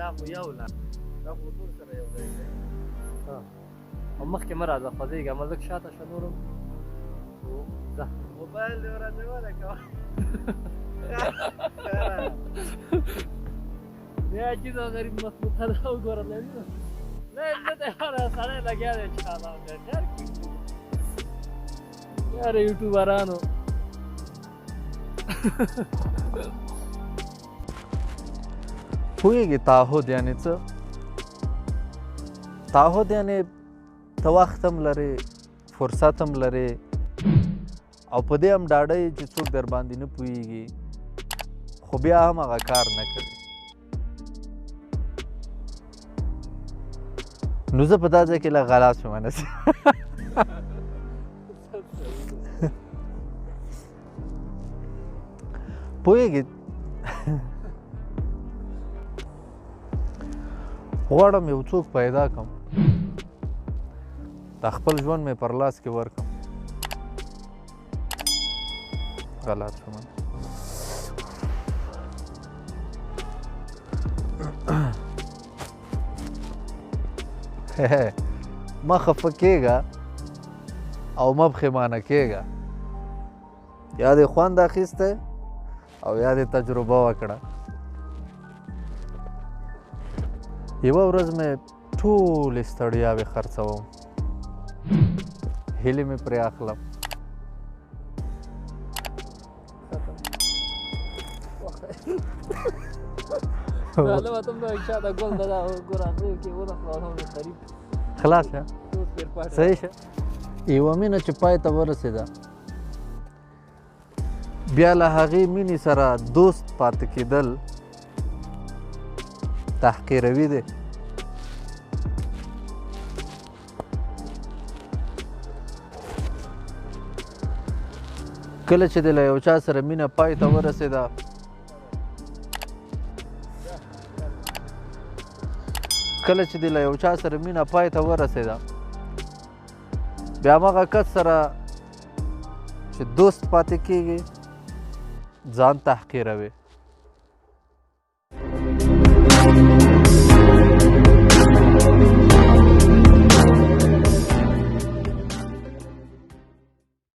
دا خو یو لا دا خو ټول سره یو ځای دی او مخکې مه راځه خوځېږه مه لږ شاته شه نور هم ځه موبایل دې ورته ولګوه بیا عجیب او غریب مخلوقه ده وګوره لري نه نه دی هره سړی لګیا دی چې خلاص دی خیر کړي یاره یوټیوبرانو پوهېږې تعهد یعنې څه تعهد یعنې ته وخت هم لرې فرصت هم لرې او په دې هم ډاډه یې چې څوک در باندې نه پوهېږي خو بیا هم هغه کار نه کوي نو زه په دا ځای کې لږ غلا شوم نسیم پوهېږې غواړم یو څوک پیدا کړم دا خپل ژوند مې پر لاس کې ورکړم غلط شوم مه خفه کېږه او مه پښیمانه کېږه یا دې خوند اخیستی او یا دې تجربه وکړه یوه ورځ مې ټولې ستړیاوې خرڅوم هیلې مې پرې اخلم خلاص شه صحیح شه یوه مینه چې پای ته ورسېده بیا له هغې مینې سره دوست پاتې کېدل تحقیروي دی کله چې د له یو چا سره مینه پای ته ورسېده کله چې د له یو چا سره مینه پای ته ورسېده بیا همغه کس سره چې دوست پاتې کېږي ځان تحقیروي